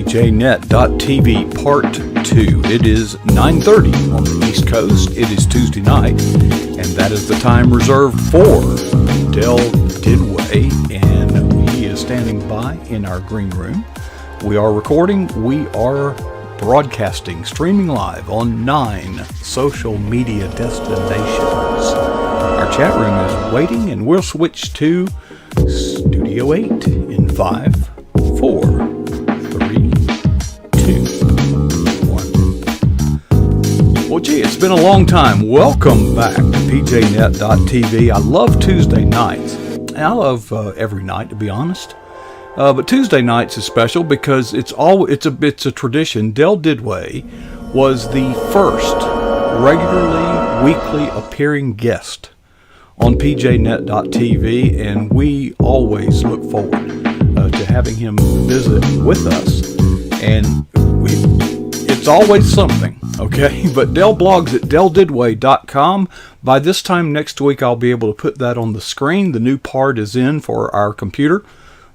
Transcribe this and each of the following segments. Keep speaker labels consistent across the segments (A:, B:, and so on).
A: PJNet.TV Part 2. It is 9:30 on the East Coast. It is Tuesday night, and that is the time reserved for Del Didway, and he is standing by in our green room. We are recording. We are broadcasting, streaming live on 9 social media destinations. Our chat room is waiting, and we'll switch to Studio 8 in 5, 4, 3, 2, 1. Well, gee, it's been a long time. Welcome back to PJNet.TV. I love Tuesday nights. And I love every night, to be honest. But Tuesday nights is special because it's a tradition. Del Didway was the first regularly weekly appearing guest on PJNet.TV, and we always look forward to having him visit with us. And it's always something, okay? But Del blogs at deldidway.com. By this time next week, I'll be able to put that on the screen. The new part is in for our computer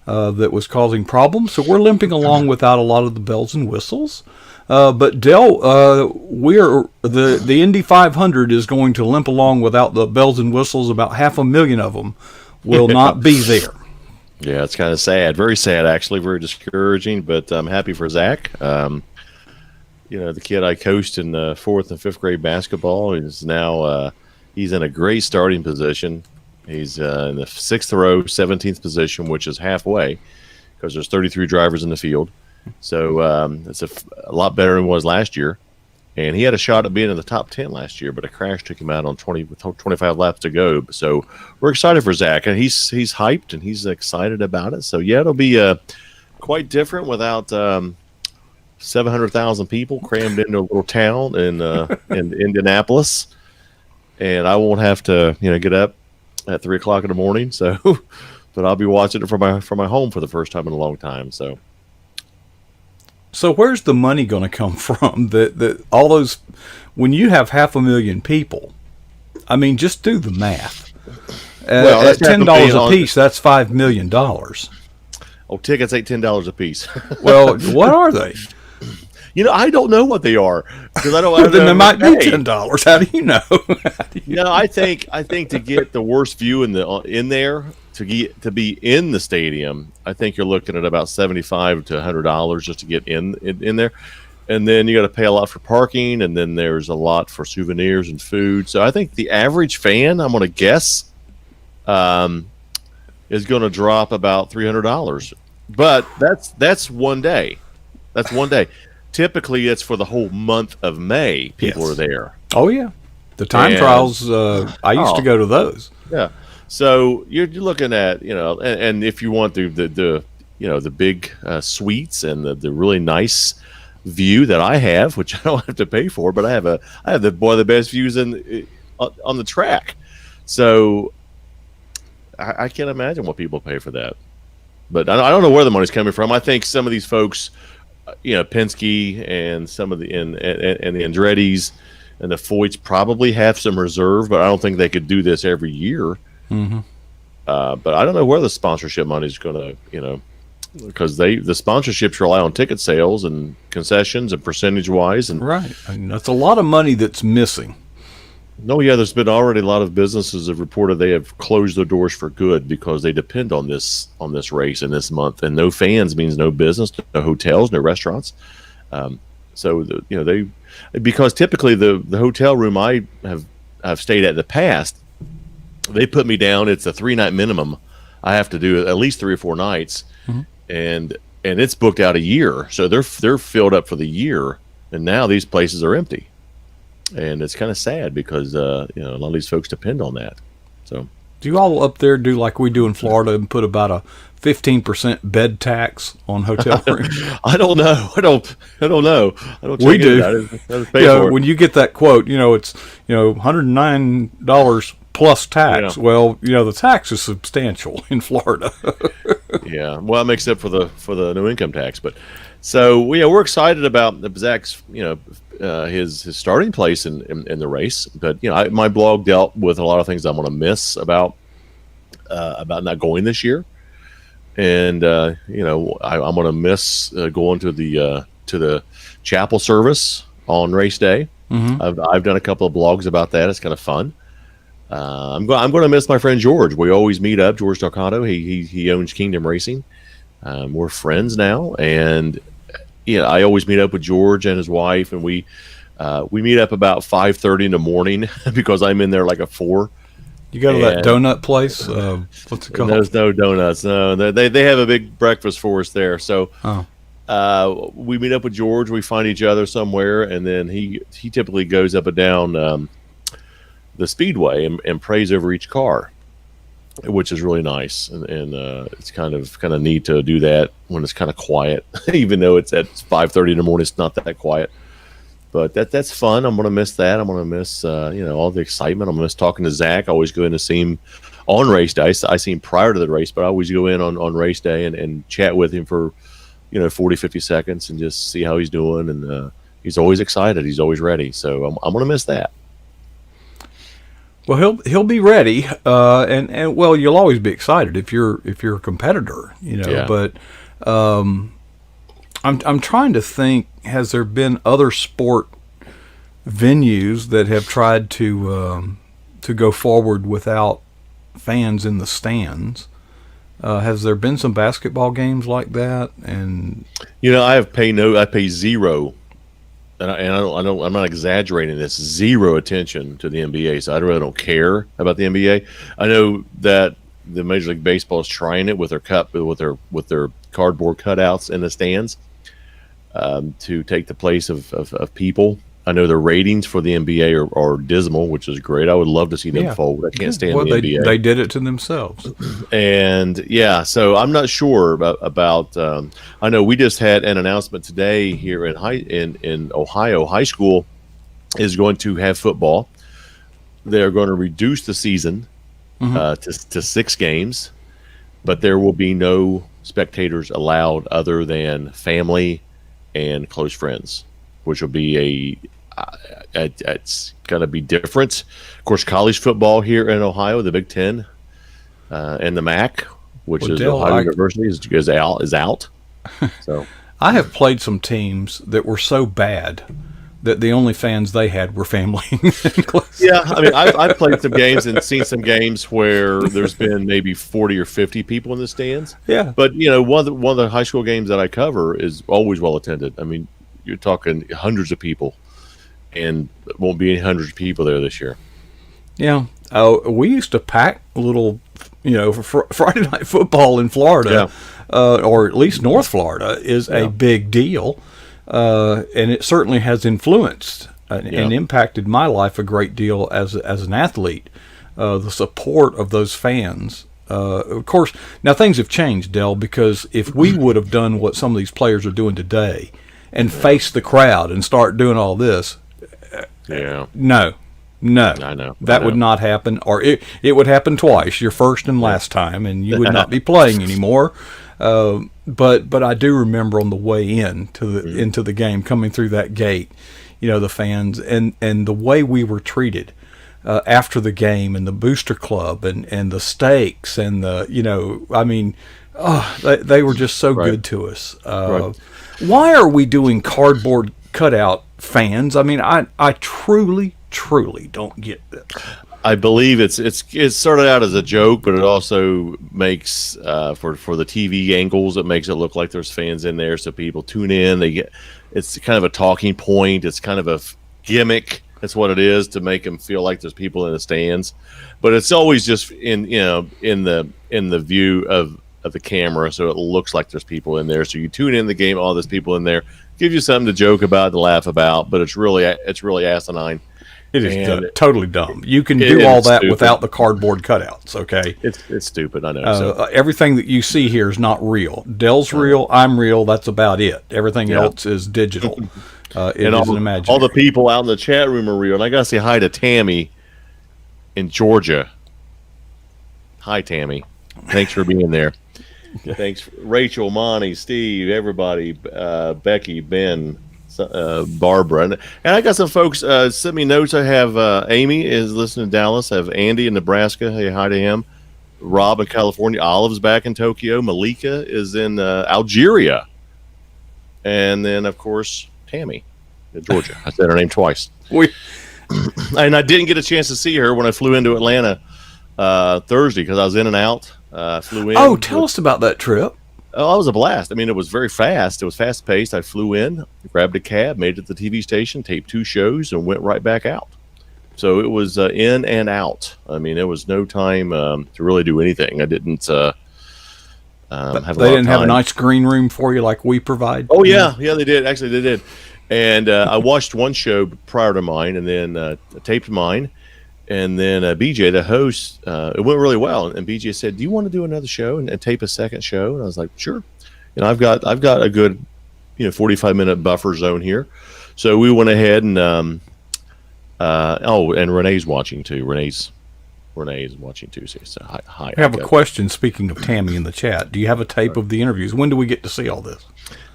A: that was causing problems, so we're limping along without a lot of the bells and whistles. But Del, we're the Indy 500 is going to limp along without the bells and whistles. About 500,000 of them will not be there.
B: Yeah, it's kind of sad, very sad actually, very discouraging. But I'm happy for Zach. The kid I coached in 4th and 5th grade basketball is now he's in a great starting position. He's in the 6th row, 17th position, which is halfway because there's 33 drivers in the field. So it's a lot better than it was last year. And he had a shot at being in the top 10 last year, but a crash took him out on 25 laps to go. So we're excited for Zach, and he's hyped and he's excited about it. So, yeah, it'll be quite different without 700,000 people crammed into a little town in Indianapolis. And I won't have to get up at 3 o'clock in the morning. So, but I'll be watching it from my home for the first time in a long time. So
A: where's the money going to come from? That all those, when you have 500,000 people, I mean, just do the math. Well, at $10 a piece, that's $5 million.
B: Oh, tickets ain't $10 a piece.
A: Well, what are they?
B: I don't know what they are because I don't.
A: Then they might be $10. How do you know?
B: I think to get the worst view in there. To be in the stadium, I think you're looking at about $75 to $100 just to get in there, and then you got to pay a lot for parking, and then there's a lot for souvenirs and food. So I think the average fan, I'm going to guess, is going to drop about $300. But that's one day. That's one day. Typically, it's for the whole month of May. People are there.
A: Oh yeah, the time trials. I used to go to those.
B: Yeah. So you're looking at, and if you want the big suites and the really nice view that I have, which I don't have to pay for, but I have one of the best views on the track. So I can't imagine what people pay for that. But I don't know where the money's coming from. I think some of these folks, Penske and some of the and the Andretti's and the Foyts probably have some reserve, but I don't think they could do this every year. Mm-hmm. But I don't know where the sponsorship money is going to, because the sponsorships rely on ticket sales and concessions and percentage wise, and
A: right. I mean, that's a lot of money that's missing.
B: No, yeah, there's been already a lot of businesses have reported they have closed their doors for good because they depend on this race in this month, and no fans means no business, no hotels, no restaurants. Because typically the hotel room I've stayed at in the past. They put me down. It's a 3-night minimum. I have to do at least 3 or 4 nights, mm-hmm. and it's booked out a year. So they're filled up for the year, and now these places are empty, and it's kind of sad because a lot of these folks depend on that. So,
A: do you all up there do like we do in Florida and put about a 15% bed tax on hotel rooms?
B: I don't know. I don't know.
A: We do. When you get that quote, it's $109 plus tax. Yeah. Well, the tax is substantial in Florida.
B: Yeah, well, it makes up for the no income tax. But so we're excited about Zach's his starting place in the race. But my blog dealt with a lot of things I'm going to miss about not going this year. and I'm going to miss going to the chapel service on race day.
A: Mm-hmm.
B: I've done a couple of blogs about that. It's kind of fun. I'm going to miss my friend George. We always meet up. George Delcato. He owns Kingdom Racing. We're friends now, and I always meet up with George and his wife, and we meet up about 5:30 in the morning because I'm in there like at 4.
A: You go to that donut place. What's it called?
B: There's no donuts. No, they have a big breakfast for us there. So we meet up with George. We find each other somewhere, and then he typically goes up and down the speedway and prays over each car, which is really nice. And it's kind of neat to do that when it's kind of quiet, even though it's at 5:30 in the morning. It's not that quiet. But that's fun. I'm going to miss that. I'm going to miss, all the excitement. I'm going to miss talking to Zach. I always go in to see him on race day. I see him prior to the race, but I always go in on race day and chat with him for, 40, 50 seconds and just see how he's doing. And he's always excited. He's always ready. So I'm going to miss that.
A: Well, he'll be ready, and well, you'll always be excited if you're a competitor,
B: Yeah.
A: But I'm trying to think. Has there been other sport venues that have tried to go forward without fans in the stands? Has there been some basketball games like that? And
B: I pay zero, and I'm not exaggerating this, zero attention to the NBA. So I really don't care about the NBA. I know that the Major League Baseball is trying it with their cardboard cutouts in the stands. To take the place of people. I know the ratings for the NBA are dismal, which is great. I would love to see them fold. I can't stand the NBA.
A: They did it to themselves.
B: And so I'm not sure about. I know we just had an announcement today here in Ohio. High school is going to have football. They're going to reduce the season to 6 games, but there will be no spectators allowed other than family and close friends, which will be it's going to be different. Of course, college football here in Ohio, the Big Ten and the MAC, which is Ohio University, is out. So
A: I have played some teams that were so bad that the only fans they had were family.
B: Yeah, I mean, I've played some games and seen some games where there's been maybe 40 or 50 people in the stands.
A: Yeah.
B: But, one of the high school games that I cover is always well attended. I mean, you're talking hundreds of people, and it won't be any hundreds of people there this year.
A: Yeah. We used to pack little, for Friday night football in Florida, or at least North Florida, is a big deal. And it certainly has influenced and impacted my life a great deal as an athlete. The support of those fans. Of course, now things have changed, Del, because if we would have done what some of these players are doing today and face the crowd and start doing all this, no,
B: I know
A: that would not happen, or it would happen twice, your first and last time, and you would not be playing anymore. But I do remember on the way into the game, coming through that gate, the fans and the way we were treated after the game, and the booster club and the steaks and they were just so good to us. Why are we doing cardboard cutout fans? I mean, I truly don't get this.
B: I believe it started out as a joke, but it also makes for the TV angles, it makes it look like there's fans in there, so people tune in. It's kind of a talking point. It's kind of a gimmick. That's what it is, to make them feel like there's people in the stands. But it's always just in the view of the camera, so it looks like there's people in there. So you tune in the game, all there's people in there, gives you something to joke about, to laugh about. But it's really asinine.
A: It is totally dumb. You can do all that without the cardboard cutouts, okay?
B: It's stupid, I know.
A: Everything that you see here is not real. Dell's real, I'm real, that's about it. Everything else is digital. It isn't imaginary.
B: All the people out in the chat room are real. And I got to say hi to Tammy in Georgia. Hi, Tammy. Thanks for being there. Thanks, Rachel, Monty, Steve, everybody, Becky, Ben, Barbara, and I got some folks sent me notes. I have Amy is listening to Dallas. I have Andy in Nebraska. Hey, hi to him. Rob in California. Olive's back in Tokyo. Malika is in Algeria. And then, of course, Tammy in Georgia. I said her name twice. And I didn't get a chance to see her when I flew into Atlanta Thursday because I was in and out. Flew in.
A: Oh, tell us about that trip.
B: Oh, it was a blast. I mean, it was very fast. It was fast paced. I flew in, grabbed a cab, made it to the TV station, taped 2 shows, and went right back out. So it was in and out. I mean, it was no time to really do anything. I didn't have a lot of time.
A: They didn't have a nice green room for you like we provide?
B: Oh, yeah. Yeah, they did. Actually, they did. And I watched one show prior to mine and then taped mine. And then BJ, the host, it went really well. And BJ said, "Do you want to do another show and tape a second show?" And I was like, "Sure." I've got a good 45-minute buffer zone here. So we went ahead and and Renee's watching too. Renee's watching too. So hi.
A: I have a question. Speaking of Tammy in the chat, do you have a tape of the interviews? When do we get to see all this?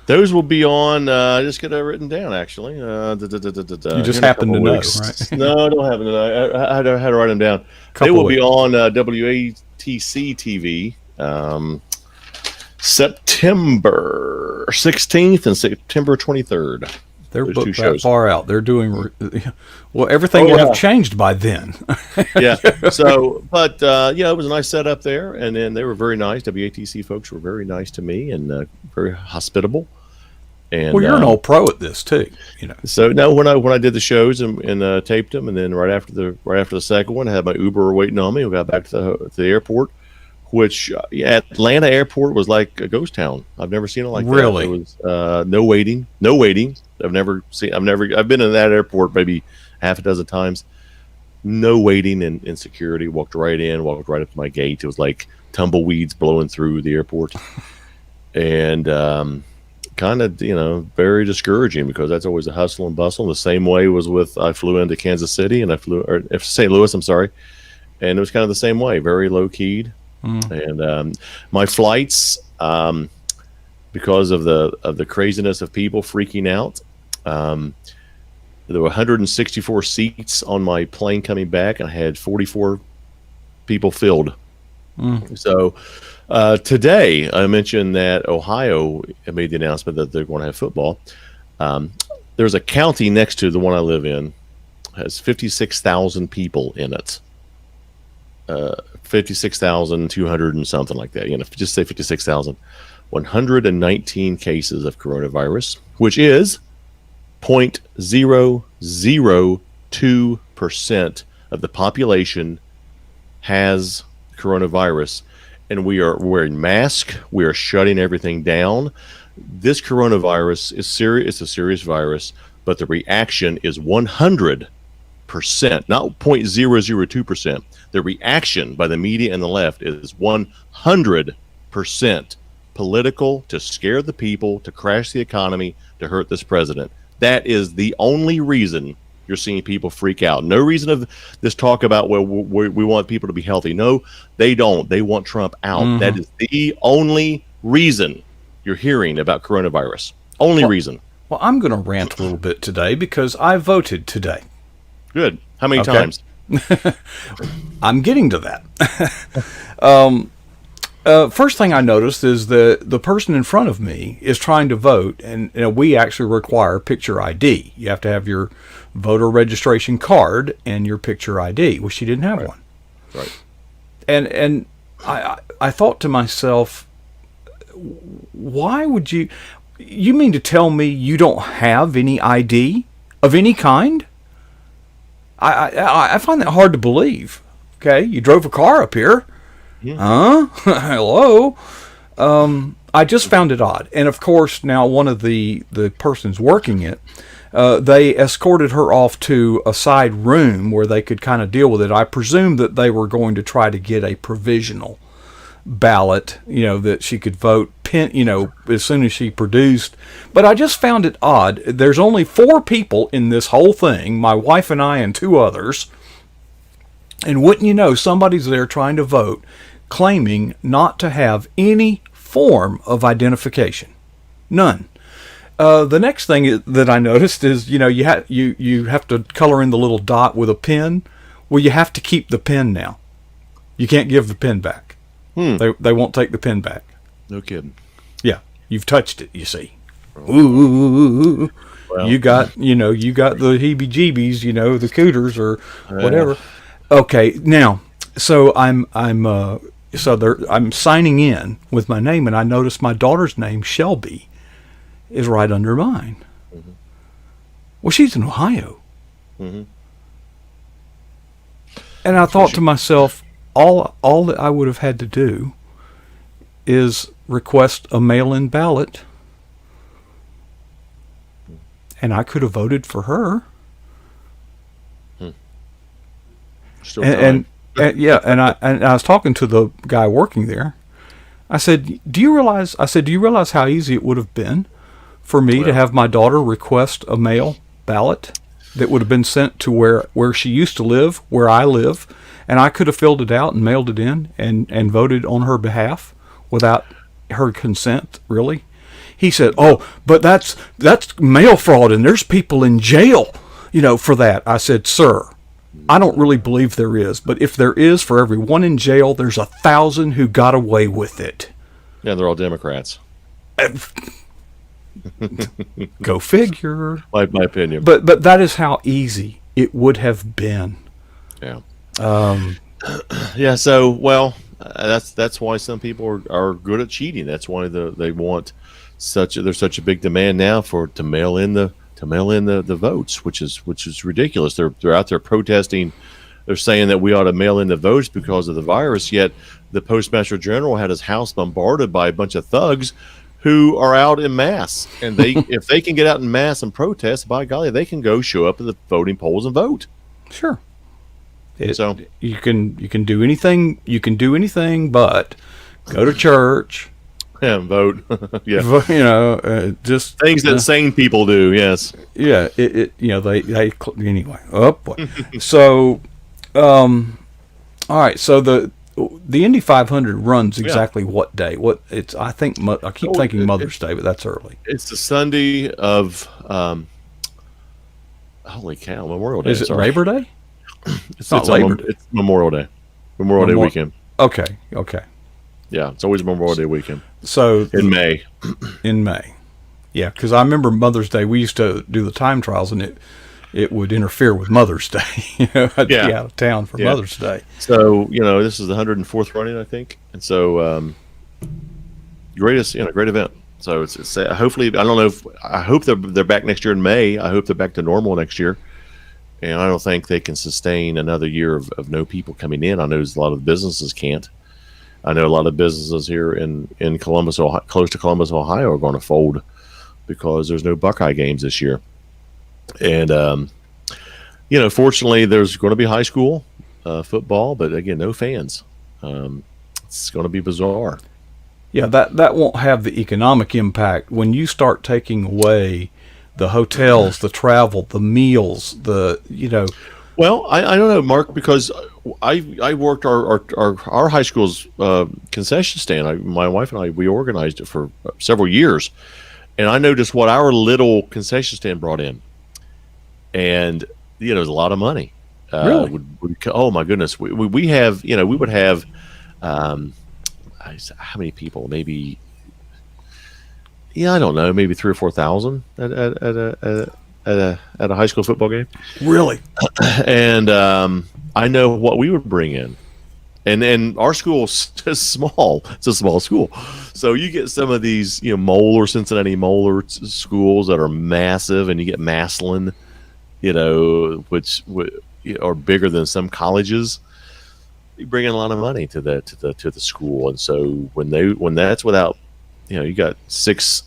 B: Those will be on. I just got it written down. Actually,
A: you just happen to know, right?
B: No, I don't happen to know. I had to write them down. They will be on WATC TV September 16th and September 23rd.
A: They're booked that far out. They're doing well. Everything will have changed by then.
B: Yeah. So, but it was a nice setup there, and then they were very nice. WATC folks were very nice to me and very hospitable. And
A: well, you're an old pro at this too,
B: So no, when I did the shows and taped them, and then right after the second one, I had my Uber waiting on me. We got back to the airport, which Atlanta airport was like a ghost town. I've never seen it like
A: really?
B: That. It was no waiting. I've been in that airport maybe half a dozen times. No waiting in security. Walked right up to my gate. It was like tumbleweeds blowing through the airport, and kind of very discouraging because that's always a hustle and bustle. The same way was I flew into Kansas City and St. Louis. I'm sorry, and it was kind of the same way, very low keyed. And my flights, because of the craziness of people freaking out, there were 164 seats on my plane coming back, and I had 44 people filled. So today, I mentioned that Ohio made the announcement that they're going to have football. There's a county next to the one I live in, has 56,000 people in it. 56,200 and something like that. Just say 56,000. 119 cases of coronavirus, which is 0.002% of the population has coronavirus, and we are wearing masks. We are shutting everything down. This coronavirus is serious. It's a serious virus, but the reaction is 100%, not 0.002%. The reaction by the media and the left is 100% political, to scare the people, to crash the economy, to hurt this president. That is the only reason you're seeing people freak out. No reason of this talk about, well, we want people to be healthy. No, they don't. They want Trump out. That is the only reason you're hearing about coronavirus. Only reason.
A: Well, I'm going to rant a little bit today because I voted today.
B: Good. How many times?
A: I'm getting to that. First thing I noticed is that the person in front of me is trying to vote, and we actually require picture ID. You have to have your voter registration card and your picture ID. Well, she didn't have one.
B: Right.
A: And I thought to myself, why would you mean to tell me you don't have any ID of any kind? I find that hard to believe. Okay, you drove a car up here. Yeah. Hello. I just found it odd. And of course, now one of the persons working it, they escorted her off to a side room where they could kind of deal with it. I presume that they were going to try to get a provisional ballot, that she could vote as soon as she produced. But I just found it odd. There's only 4 people in this whole thing, my wife and I and 2 others. And wouldn't you know, somebody's there trying to vote, claiming not to have any form of identification. None. The next thing that I noticed is, you have to color in the little dot with a pen. Well, you have to keep the pen now. You can't give the pen back. They won't take the pen back.
B: No kidding.
A: Yeah, you've touched it. You see. Ooh,
B: Well,
A: you got the heebie-jeebies, the cooters or whatever. Okay, now, so I'm signing in with my name, and I noticed my daughter's name, Shelby, is right under mine. Mm-hmm. Well, she's in Ohio. Mm-hmm. And I thought to myself, all that I would have had to do is request a mail-in ballot, and I could have voted for her.
B: Still time.
A: And I was talking to the guy working there. I said, "Do you realize how easy it would have been for me to have my daughter request a mail ballot that would have been sent to where she used to live, where I live, and I could have filled it out and mailed it in and voted on her behalf without her consent, really?" He said, "Oh, but that's mail fraud, and there's people in jail, for that." I said, "Sir, I don't really believe there is, but if there is, for every one in jail, there's 1,000 who got away with it."
B: Yeah, they're all Democrats.
A: Go figure.
B: My opinion.
A: But that is how easy it would have been.
B: Yeah. Yeah. So that's why some people are good at cheating. That's why they want there's such a big demand now to mail in the votes, which is ridiculous. They're out there protesting. They're saying that we ought to mail in the votes because of the virus. Yet the Postmaster General had his house bombarded by a bunch of thugs who are out in mass, and if they can get out in mass and protest, by golly, they can go show up at the voting polls and vote.
A: Sure.
B: So
A: you can do anything. You can do anything but go to church.
B: Yeah, vote. Yeah,
A: just
B: things that sane people do. Yes.
A: Yeah. They anyway. Oh boy. So, all right. So the Indy 500 runs exactly what day? I keep thinking Mother's Day, but that's early.
B: It's the Sunday of holy cow, Memorial Day.
A: Is it Labor Day?
B: It's not Labor Day. It's Memorial Day. Memorial Day weekend.
A: Okay.
B: Yeah, it's always Memorial Day weekend.
A: So
B: in May.
A: In May. Yeah, because I remember Mother's Day. We used to do the time trials, and it would interfere with Mother's Day. I'd be out of town for Mother's Day.
B: So this is the 104th running, I think, and so great event. So it's hopefully, I don't know I hope they're back next year in May. I hope they're back to normal next year, and I don't think they can sustain another year of no people coming in. I know a lot of businesses can't. I know a lot of businesses here in Columbus, Ohio, close to Columbus, Ohio, are going to fold because there's no Buckeye games this year. And, fortunately, there's going to be high school football, but again, no fans. It's going to be bizarre.
A: Yeah, that won't have the economic impact when you start taking away the hotels, the travel, the meals,
B: Well, I don't know, Mark, because I worked our high school's concession stand. My wife and I, we organized it for several years, and I noticed what our little concession stand brought in, and it was a lot of money.
A: Really?
B: Oh my goodness, we would have how many people? Maybe I don't know, maybe 3,000 or 4,000 at a high school football game.
A: Really?
B: And I know what we would bring in. And our school is small. It's a small school. So you get some of these, Cincinnati Moeller schools that are massive, and you get Massillon, which are bigger than some colleges. You bring in a lot of money to the school. And so when that's without, you got 6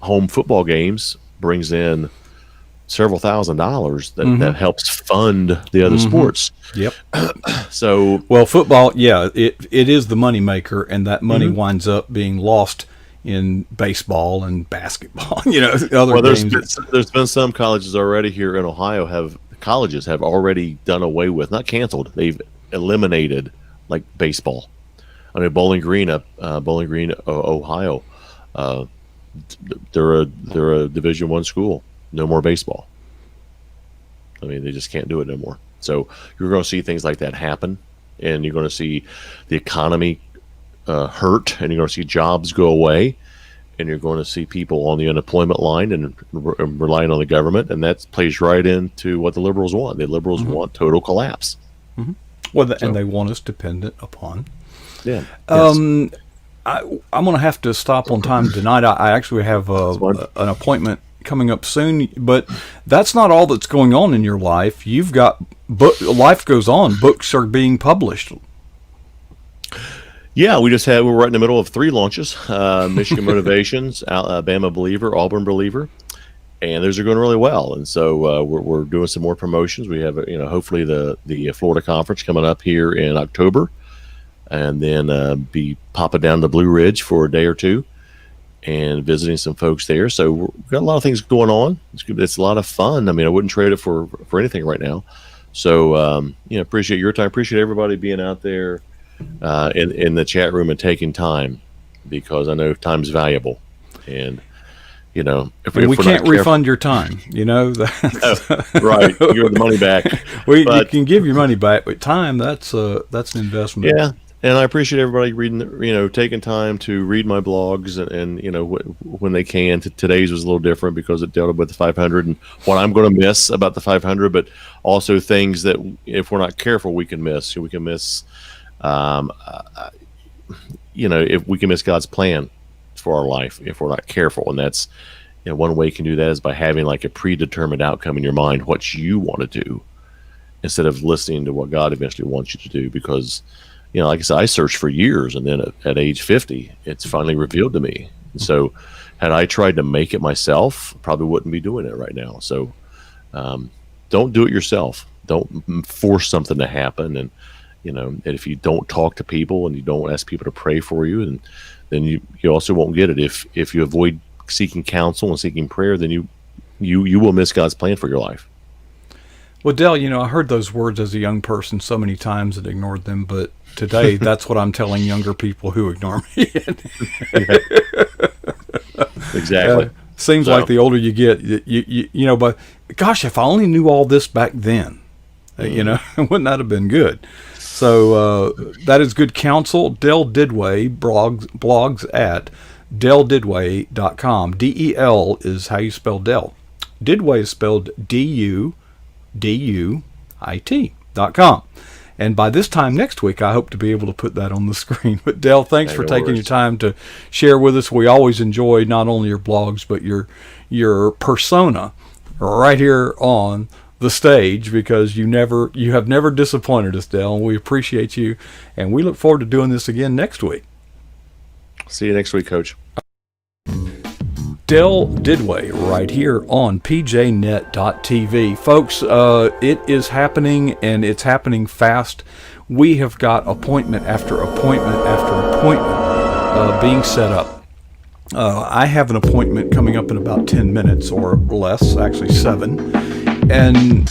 B: home football games, brings in several $1,000s that helps fund the other sports.
A: Yep.
B: So
A: football, it is the money maker, and that money winds up being lost in baseball and basketball. Other games.
B: There's been some colleges already here in Ohio have already done away with, not canceled. They've eliminated like baseball. I know Bowling Green, Ohio. They're a Division I school. No more baseball. I mean, they just can't do it no more. So you're going to see things like that happen, and you're going to see the economy hurt, and you're going to see jobs go away, and you're going to see people on the unemployment line and relying on the government, and that plays right into what the liberals want. The liberals want total collapse.
A: Well, and they want us dependent upon.
B: Yeah.
A: I'm going to have to stop on time tonight. I actually have an appointment coming up soon, but that's not all that's going on in your life. You've got life goes on. Books are being published.
B: Yeah, we're right in the middle of 3 launches: Michigan Motivations, Alabama Believer, Auburn Believer, and those are going really well. And so we're doing some more promotions. We have hopefully the Florida conference coming up here in October, and then be popping down to Blue Ridge for a day or two and visiting some folks there. So we've got a lot of things going on. It's a lot of fun. I mean, I wouldn't trade it for anything right now. So appreciate your time. Appreciate everybody being out there in the chat room and taking time, because I know time's valuable. And if
A: we can't refund your time,
B: right, you give the money back.
A: You can give your money back, but time, that's an investment.
B: Yeah, and I appreciate everybody reading, taking time to read my blogs, and when they can. Today's was a little different because it dealt with the 500 and what I'm going to miss about the 500, but also things that if we're not careful, we can miss. We can miss, if we can miss God's plan for our life if we're not careful. And that's one way you can do that is by having like a predetermined outcome in your mind, what you want to do, instead of listening to what God eventually wants you to do. Because like I said, I searched for years, and then at age 50 it's finally revealed to me. And so had I tried to make it myself, probably wouldn't be doing it right now. So don't do it yourself. Don't force something to happen. And and if you don't talk to people and you don't ask people to pray for you, and then you also won't get it. If you avoid seeking counsel and seeking prayer, then you will miss God's plan for your life.
A: Well, Dale, I heard those words as a young person so many times and ignored them, but today that's what I'm telling younger people who ignore me.
B: Exactly.
A: Seems like the older you get, but gosh, if I only knew all this back then, wouldn't that have been good? So that is good counsel. Del Didway blogs at deldidway.com. DEL is how you spell Del. Didway is spelled DUDUIT.com. And by this time next week, I hope to be able to put that on the screen. But Del, thanks for taking your time to share with us. We always enjoy not only your blogs, but your persona right here on the stage, because you have never disappointed us, Del, and we appreciate you, and we look forward to doing this again next week.
B: See you next week, Coach.
A: Del Didway right here on pjnet.tv. Folks, it is happening, and it's happening fast. We have got appointment after appointment after appointment being set up. I have an appointment coming up in about 10 minutes or less, actually 7. And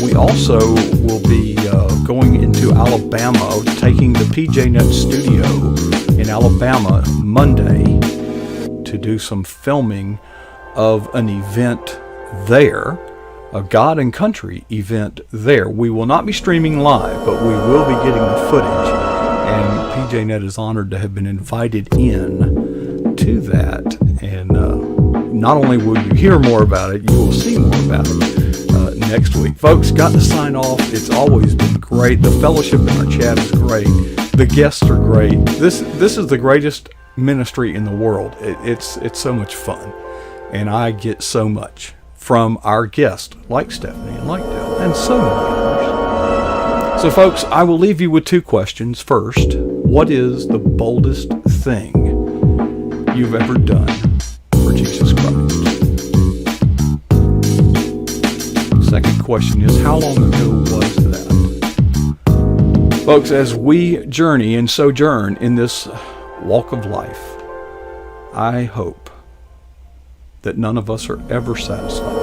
A: we also will be going into Alabama, taking the PJNet studio in Alabama Monday to do some filming of an event there, a God and Country event there. We will not be streaming live, but we will be getting the footage. And PJNet is honored to have been invited in to that. And not only will you hear more about it, you will see more about it next week. Folks, got to sign off. It's always been great. The fellowship in our chat is great. The guests are great. This is the greatest ministry in the world. It's so much fun, and I get so much from our guests like Stephanie and like Dale and so many others. So folks, I will leave you with 2 questions. First, what is the boldest thing you've ever done for Jesus Christ? Second question is, how long ago was that? Folks, as we journey and sojourn in this walk of life, I hope that none of us are ever satisfied